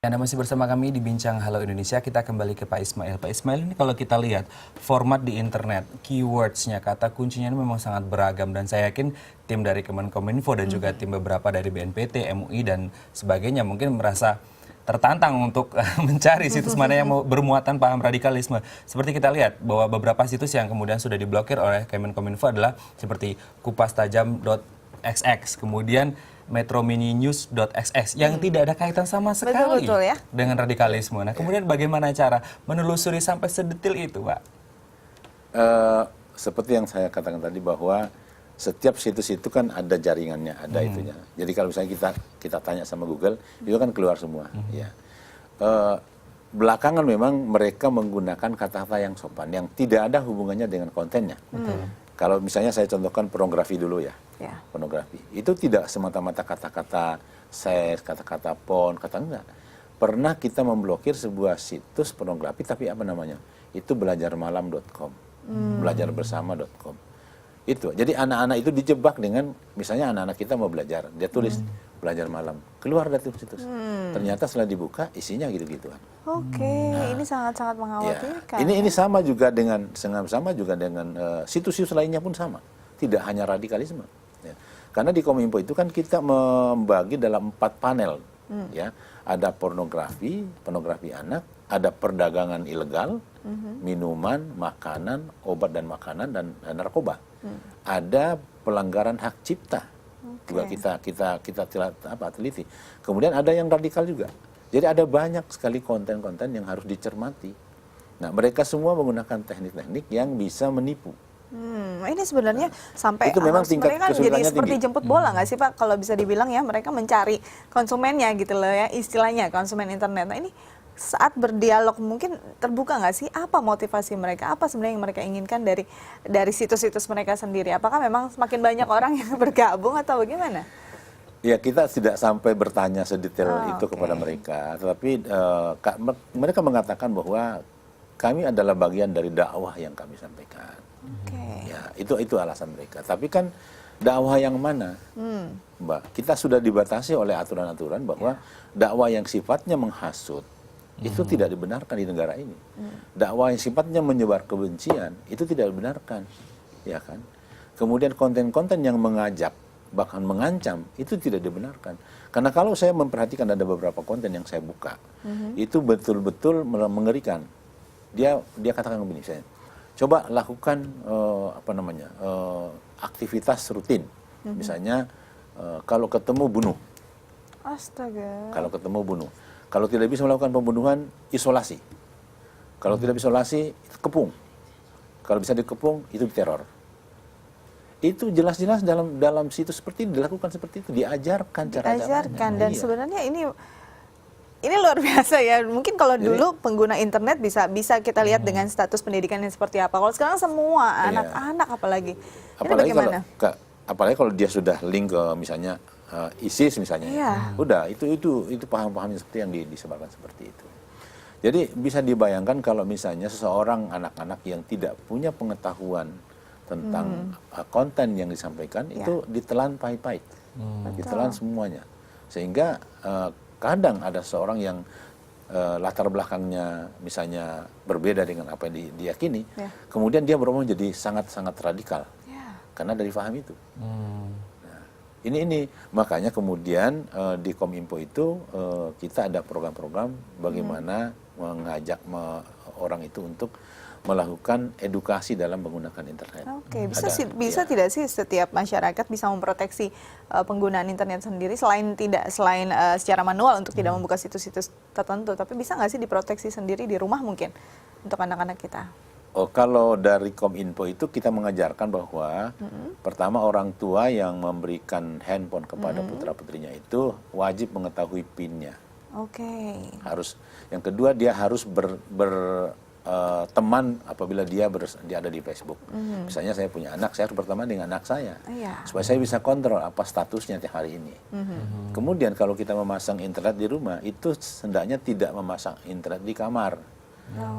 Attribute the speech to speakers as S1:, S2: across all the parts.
S1: Anda masih bersama kami di Bincang Halo Indonesia. Kita kembali ke Pak Ismail. Pak Ismail, ini kalau kita lihat format di internet, keywords-nya, kata kuncinya ini memang sangat beragam. Dan saya yakin tim dari Kemenkominfo dan juga tim beberapa dari BNPT, MUI, dan sebagainya mungkin merasa tertantang untuk mencari situs mana yang bermuatan paham radikalisme. Seperti kita lihat bahwa beberapa situs yang kemudian sudah diblokir oleh Kemenkominfo adalah seperti kupastajam.xx, kemudian metromininews.xx yang tidak ada kaitan sama sekali
S2: Betul, ya?
S1: dengan radikalisme. Nah, kemudian bagaimana cara menelusuri sampai sedetil itu, Pak?
S3: Seperti yang saya katakan tadi bahwa setiap situs itu kan ada jaringannya, ada itunya. Jadi kalau misalnya kita tanya sama Google, itu kan keluar semua. Ya. Belakangan memang mereka menggunakan kata-kata yang sopan, yang tidak ada hubungannya dengan kontennya. Kalau misalnya saya contohkan pornografi dulu ya. Pornografi. Itu tidak semata-mata kata-kata seks, kata-kata porn, kata enggak. Pernah kita memblokir sebuah situs pornografi, tapi apa namanya? Itu belajarmalam.com, belajarbersama.com. Itu. Jadi anak-anak itu dijebak dengan, misalnya anak-anak kita mau belajar, dia tulis belajar malam, keluar dari situs. Ternyata setelah dibuka isinya gitu-gituan.
S2: Ini sangat-sangat mengkhawatirkan.
S3: Ya. Ini sama juga dengan situs-situs lainnya pun sama. Tidak hanya radikalisme. Ya. Karena di Kominfo itu kan kita membagi dalam 4 panel. Ya. Ada pornografi anak, ada perdagangan ilegal, minuman, makanan, obat dan makanan, dan narkoba. Ada pelanggaran hak cipta. Juga kita teliti. Kemudian ada yang radikal juga. Jadi ada banyak sekali konten-konten yang harus dicermati. Nah, mereka semua menggunakan teknik-teknik yang bisa menipu.
S2: Ini sebenarnya sampai
S3: itu memang tingkat
S2: mereka jadi
S3: kesulitannya
S2: seperti
S3: tinggi.
S2: jemput bola nggak sih, Pak? Kalau bisa dibilang ya, mereka mencari konsumennya gitu loh ya, istilahnya konsumen internet. Nah, ini saat berdialog mungkin terbuka nggak sih apa motivasi mereka, apa sebenarnya yang mereka inginkan dari situs-situs mereka sendiri? Apakah memang semakin banyak orang yang bergabung atau bagaimana?
S3: Ya, kita tidak sampai bertanya sedetail itu kepada mereka, tetapi mereka mengatakan bahwa kami adalah bagian dari dakwah yang kami sampaikan. Ya, itu alasan mereka. Tapi kan dakwah yang mana, Mbak? Kita sudah dibatasi oleh aturan-aturan bahwa dakwah yang sifatnya menghasut itu tidak dibenarkan di negara ini. Dakwah yang sifatnya menyebar kebencian itu tidak dibenarkan, ya kan? Kemudian konten-konten yang mengajak bahkan mengancam itu tidak dibenarkan. Karena kalau saya memperhatikan ada beberapa konten yang saya buka, itu betul-betul mengerikan. Dia katakan begini, saya coba lakukan aktivitas rutin, misalnya kalau ketemu bunuh.
S2: Astaga.
S3: Kalau ketemu bunuh. Kalau tidak bisa melakukan pembunuhan, isolasi. Kalau tidak bisa isolasi, kepung. Kalau bisa dikepung, itu diteror. Itu jelas-jelas dalam situs seperti ini dilakukan seperti itu, diajarkan cara-caranya.
S2: Dan sebenarnya ini luar biasa ya. Mungkin kalau dulu pengguna internet bisa kita lihat dengan status pendidikannya seperti apa. Kalau sekarang semua anak-anak apalagi. Ini bagaimana?
S3: Apalagi kalau dia sudah link ke misalnya ISIS misalnya. Udah itu paham-paham seperti yang disebarkan seperti itu. Jadi bisa dibayangkan kalau misalnya seseorang anak-anak yang tidak punya pengetahuan tentang konten yang disampaikan itu ditelan pahit-pahit, ditelan semuanya, sehingga kadang ada seorang yang latar belakangnya misalnya berbeda dengan apa yang diyakini, kemudian dia berubah menjadi sangat-sangat radikal karena dari paham itu. Nah, ini makanya kemudian di Kominfo itu kita ada program-program bagaimana mengajak orang itu untuk melakukan edukasi dalam menggunakan internet.
S2: Bisa tidak sih setiap masyarakat bisa memproteksi penggunaan internet sendiri selain secara manual untuk tidak membuka situs-situs tertentu, tapi bisa nggak sih diproteksi sendiri di rumah mungkin untuk anak-anak kita?
S3: Kalau dari Kominfo itu kita mengajarkan bahwa pertama orang tua yang memberikan handphone kepada putra-putrinya itu wajib mengetahui PIN-nya. Harus. Yang kedua dia harus teman apabila dia ada di Facebook. Misalnya saya punya anak, saya harus berteman dengan anak saya supaya saya bisa kontrol apa statusnya hari ini. Kemudian kalau kita memasang internet di rumah itu hendaknya tidak memasang internet di kamar,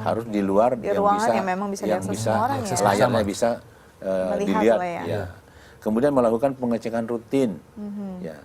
S3: harus di luar
S2: di ruangan yang memang bisa
S3: layarnya bisa dilihat.
S2: Ya.
S3: Kemudian melakukan pengecekan rutin. Ya.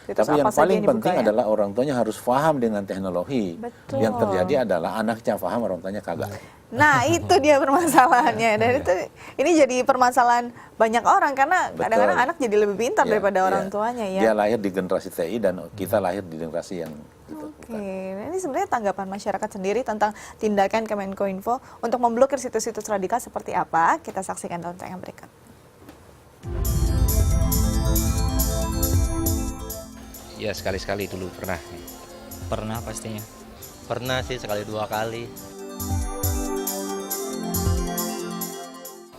S2: Situs
S3: Tapi yang
S2: apa saja
S3: paling
S2: dibuka
S3: penting
S2: ya?
S3: adalah orang tuanya harus paham dengan teknologi.
S2: Betul.
S3: Yang terjadi adalah anaknya paham, orang tuanya kagak.
S2: Nah, itu dia permasalahannya. Dan itu ini jadi permasalahan banyak orang karena
S3: Betul.
S2: kadang-kadang anak jadi lebih pintar
S3: Ya,
S2: daripada
S3: ya.
S2: orang tuanya ya.
S3: Dia lahir di generasi TI dan kita lahir di generasi yang itu.
S2: Oke, nah, ini sebenarnya tanggapan masyarakat sendiri tentang tindakan Kemenkominfo untuk memblokir situs-situs radikal seperti apa? Kita saksikan dalam tayangan berikut.
S4: Ya sekali-sekali dulu pernah.
S5: Pernah pastinya.
S6: Pernah sih sekali dua kali.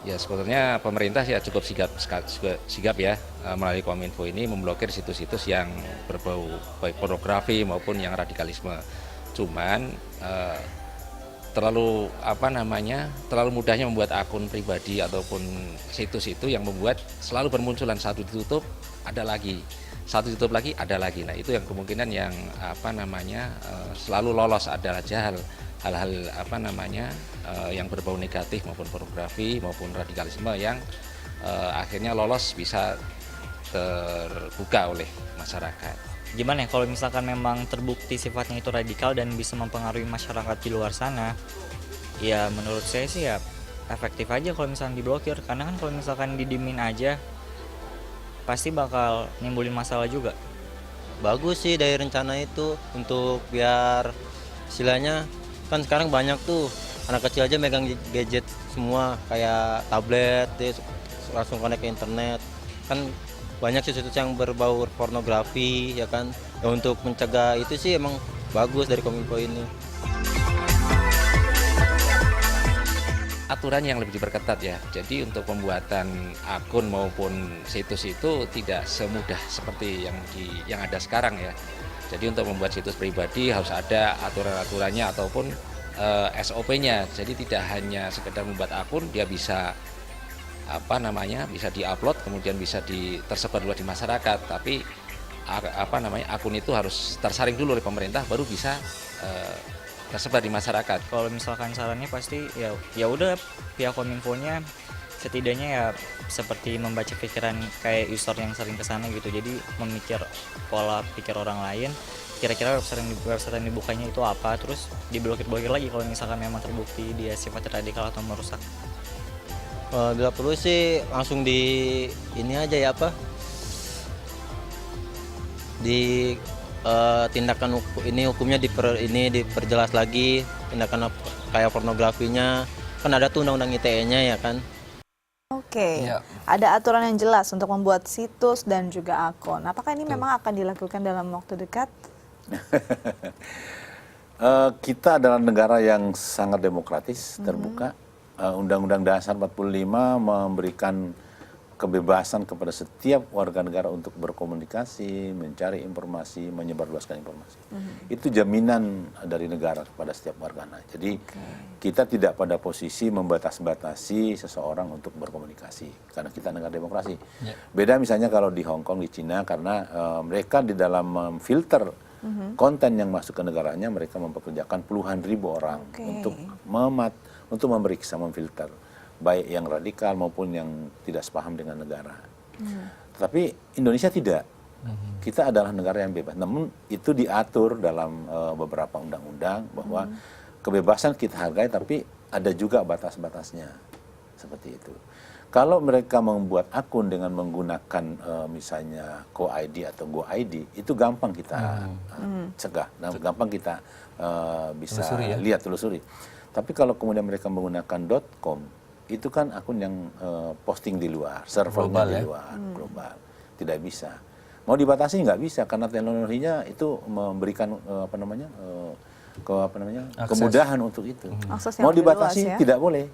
S4: Ya sebetulnya pemerintah ya cukup sigap ya melalui Kominfo ini memblokir situs-situs yang berbau baik pornografi maupun yang radikalisme. Cuman terlalu terlalu mudahnya membuat akun pribadi ataupun situs itu yang membuat selalu bermunculan, satu ditutup ada lagi, satu ditutup lagi ada lagi. Nah itu yang kemungkinan yang selalu lolos adalah hal-hal yang berbau negatif maupun pornografi maupun radikalisme yang akhirnya lolos bisa terbuka oleh masyarakat.
S5: Gimana ya kalau misalkan memang terbukti sifatnya itu radikal dan bisa mempengaruhi masyarakat di luar sana, ya menurut saya sih ya efektif aja kalau misalkan diblokir, karena kan kalau misalkan didimin aja pasti bakal nimbulin masalah juga.
S6: Bagus sih dari rencana itu untuk biar istilahnya kan sekarang banyak tuh anak kecil aja megang gadget semua kayak tablet, dia langsung connect ke internet. Kan banyak situs yang berbau pornografi ya kan. Ya, untuk mencegah itu sih emang bagus dari Kominfo ini.
S4: Aturan yang lebih diperketat ya. Jadi untuk pembuatan akun maupun situs itu tidak semudah seperti yang ada sekarang ya. Jadi untuk membuat situs pribadi harus ada aturan-aturannya ataupun SOP-nya. Jadi tidak hanya sekedar membuat akun, dia bisa bisa diupload kemudian bisa tersebar luas di masyarakat. Tapi akun itu harus tersaring dulu oleh pemerintah baru bisa tersebar di masyarakat.
S5: Kalau misalkan sarannya pasti ya udah pihak Kominfo-nya setidaknya ya seperti membaca pikiran kayak user yang sering kesana gitu. Jadi memikir pola pikir orang lain, kira-kira website yang dibukanya itu apa, terus diblokir lagi kalau misalkan memang terbukti dia sifat radikal atau merusak.
S6: Bila perlu sih langsung di ini aja ya di tindakan hukumnya diperjelas lagi, tindakan kayak pornografinya kan ada tuh undang-undang ITE-nya ya kan.
S2: Oke,
S1: Ya.
S2: ada aturan yang jelas untuk membuat situs dan juga akun. Apakah ini memang akan dilakukan dalam waktu dekat?
S3: Kita adalah negara yang sangat demokratis, terbuka. Undang-Undang Dasar 45 memberikan kebebasan kepada setiap warga negara untuk berkomunikasi, mencari informasi, menyebarluaskan informasi. Itu jaminan dari negara kepada setiap warga. Jadi kita tidak pada posisi membatas-batasi seseorang untuk berkomunikasi karena kita negara demokrasi. Beda misalnya kalau di Hong Kong, di Cina, karena mereka di dalam memfilter konten yang masuk ke negaranya, mereka mempekerjakan puluhan ribu orang untuk memeriksa, memfilter, baik yang radikal maupun yang tidak sepaham dengan negara. Tapi Indonesia tidak. Kita adalah negara yang bebas. Namun itu diatur dalam beberapa undang-undang bahwa kebebasan kita hargai, tapi ada juga batas-batasnya. Seperti itu. Kalau mereka membuat akun dengan menggunakan misalnya Co-ID atau Go-ID, itu gampang kita cegah, gampang kita bisa telusuri. Tapi kalau kemudian mereka menggunakan .com, itu kan akun yang posting di luar, servernya di luar, global, tidak bisa. Mau dibatasi nggak bisa karena teknologinya itu memberikan kemudahan untuk itu. Mau dibatasi luas, ya? Tidak boleh.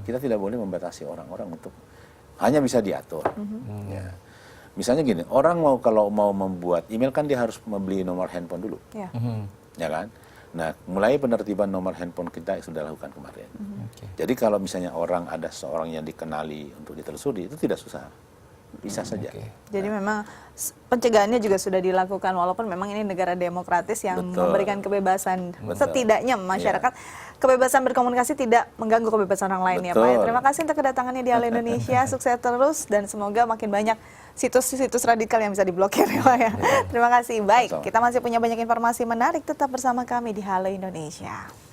S3: Kita tidak boleh membatasi orang-orang untuk hanya bisa diatur. Ya. Misalnya gini, orang kalau mau membuat email kan dia harus membeli nomor handphone dulu, ya kan? Nah, mulai penertiban nomor handphone kita sudah lakukan kemarin. Jadi kalau misalnya ada seorang yang dikenali untuk ditelusuri, itu tidak susah. Bisa saja.
S1: Oke.
S2: Jadi memang pencegahannya juga sudah dilakukan walaupun memang ini negara demokratis yang
S3: Betul.
S2: memberikan kebebasan
S3: Betul.
S2: setidaknya masyarakat kebebasan berkomunikasi tidak mengganggu kebebasan orang lain ya Pak.
S3: Betul.
S2: Terima kasih untuk kedatangannya di Halo Indonesia. Sukses terus dan semoga makin banyak situs-situs radikal yang bisa diblokir ya Pak ya. Terima kasih. Baik,
S3: Sama-sama.
S2: kita masih punya banyak informasi menarik, tetap bersama kami di Halo Indonesia.